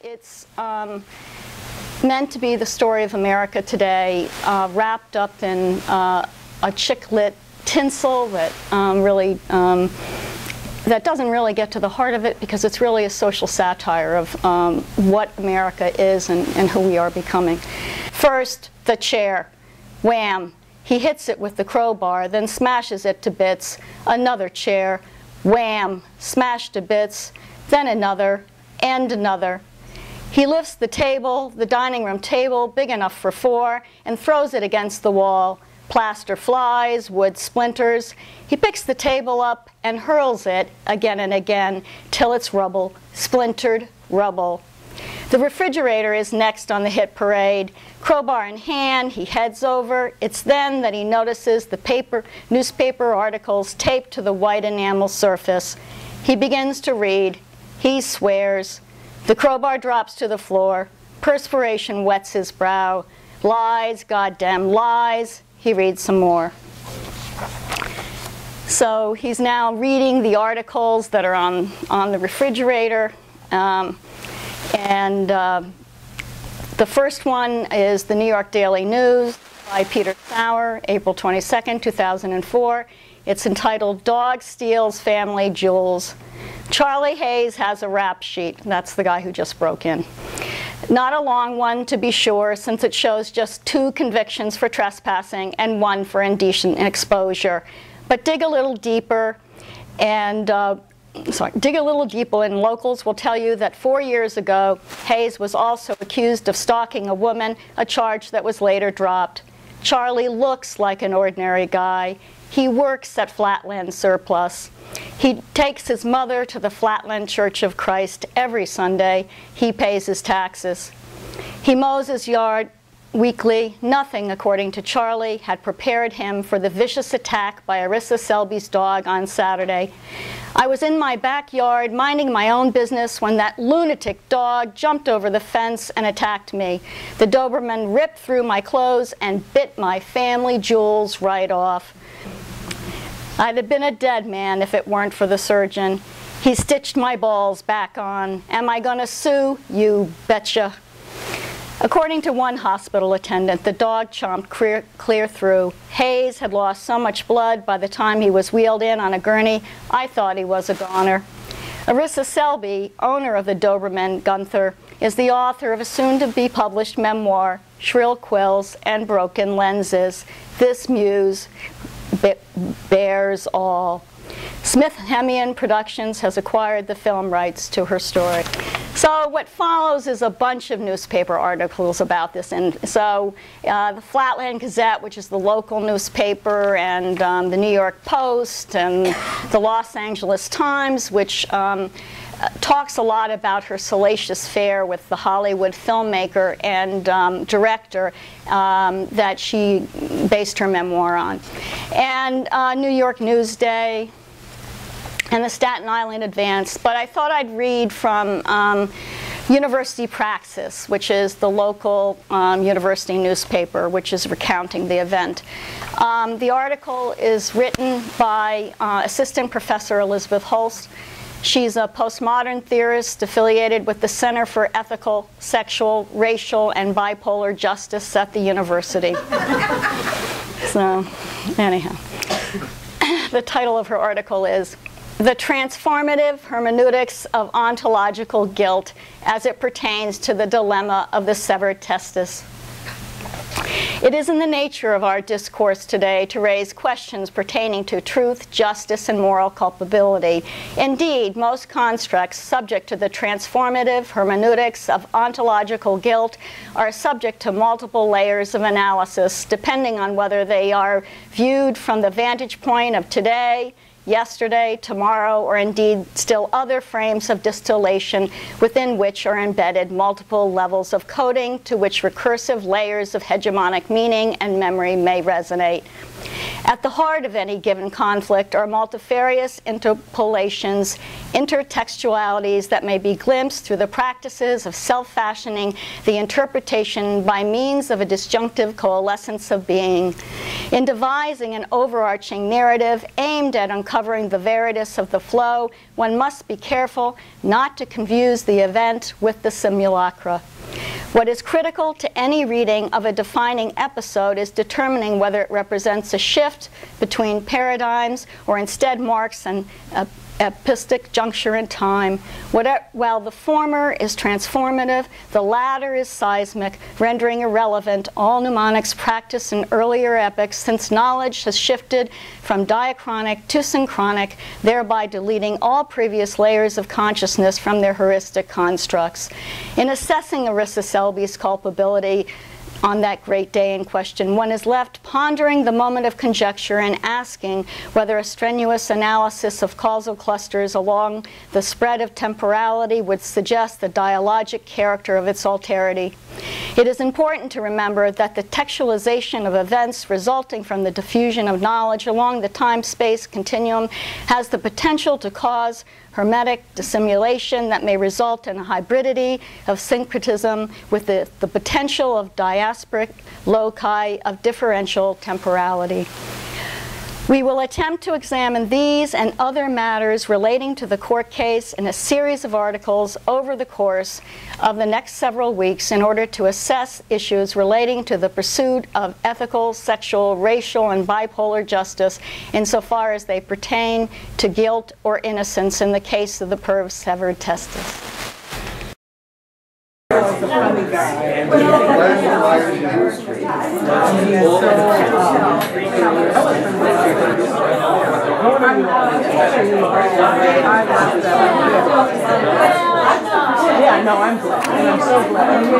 It's meant to be the story of America today, wrapped up in a chick-lit tinsel that that doesn't really get to the heart of it, because it's really a social satire of what America is and who we are becoming. First, the chair. Wham! He hits it with the crowbar, then smashes it to bits. Another chair. Wham! Smashed to bits. Then another, and another. He lifts the table, the dining room table, big enough for four, and throws it against the wall. Plaster flies, wood splinters. He picks the table up and hurls it again and again till it's rubble, splintered rubble. The refrigerator is next on the hit parade. Crowbar in hand, he heads over. It's then that he notices the newspaper articles taped to the white enamel surface. He begins to read. He swears. The crowbar drops to the floor. Perspiration wets his brow. Lies, goddamn lies. He reads some more. So he's now reading the articles that are on the refrigerator. The first one is the New York Daily News by Peter Sauer, April 22nd, 2004. It's entitled, "Dog Steals Family Jewels." Charlie Hayes has a rap sheet. That's the guy who just broke in. Not a long one, to be sure, since it shows just 2 convictions for trespassing and 1 for indecent exposure. But dig a little deeper, and locals will tell you that 4 years ago, Hayes was also accused of stalking a woman, a charge that was later dropped. Charlie looks like an ordinary guy. He works at Flatland Surplus. He takes his mother to the Flatland Church of Christ every Sunday. He pays his taxes. He mows his yard weekly. Nothing, according to Charlie, had prepared him for the vicious attack by Arissa Selby's dog on Saturday. "I was in my backyard minding my own business when that lunatic dog jumped over the fence and attacked me. The Doberman ripped through my clothes and bit my family jewels right off. I'd have been a dead man if it weren't for the surgeon. He stitched my balls back on. Am I gonna sue? You betcha." According to one hospital attendant, the dog chomped clear through. Hayes had lost so much blood by the time he was wheeled in on a gurney, I thought he was a goner. Arissa Selby, owner of the Doberman Gunther, is the author of a soon-to-be published memoir, Shrill Quills and Broken Lenses. This muse bears all. Smith Hemian Productions has acquired the film rights to her story. So what follows is a bunch of newspaper articles about this. And so the Flatland Gazette, which is the local newspaper, and the New York Post, and the Los Angeles Times, which talks a lot about her salacious fare with the Hollywood filmmaker and director that she based her memoir on. And New York Newsday, and the Staten Island Advance. But I thought I'd read from University Praxis, which is the local university newspaper, which is recounting the event. The article is written by Assistant Professor Elizabeth Holst. She's a postmodern theorist affiliated with the Center for Ethical, Sexual, Racial, and Bipolar Justice at the university. So, anyhow. The title of her article is "The Transformative Hermeneutics of Ontological Guilt as it Pertains to the Dilemma of the Severed Testis." It is in the nature of our discourse today to raise questions pertaining to truth, justice, and moral culpability. Indeed, most constructs subject to the transformative hermeneutics of ontological guilt are subject to multiple layers of analysis, depending on whether they are viewed from the vantage point of today, yesterday, tomorrow, or indeed still other frames of distillation within which are embedded multiple levels of coding to which recursive layers of hegemonic meaning and memory may resonate. At the heart of any given conflict are multifarious interpolations, intertextualities that may be glimpsed through the practices of self-fashioning the interpretation by means of a disjunctive coalescence of being. In devising an overarching narrative aimed at uncovering the veritas of the flow, one must be careful not to confuse the event with the simulacra. What is critical to any reading of a defining episode is determining whether it represents a shift between paradigms or instead marks an epistic juncture in time. While the former is transformative, the latter is seismic, rendering irrelevant all mnemonics practiced in earlier epochs, since knowledge has shifted from diachronic to synchronic, thereby deleting all previous layers of consciousness from their heuristic constructs. In assessing Arissa Selby's culpability on that great day in question, one is left pondering the moment of conjecture and asking whether a strenuous analysis of causal clusters along the spread of temporality would suggest the dialogic character of its alterity. It is important to remember that the textualization of events resulting from the diffusion of knowledge along the time-space continuum has the potential to cause hermetic dissimulation that may result in a hybridity of syncretism with the potential of diasporic loci of differential temporality. We will attempt to examine these and other matters relating to the court case in a series of articles over the course of the next several weeks in order to assess issues relating to the pursuit of ethical, sexual, racial, and bipolar justice insofar as they pertain to guilt or innocence in the case of the perv's severed testis. Yeah, no, I'm glad. I'm so glad.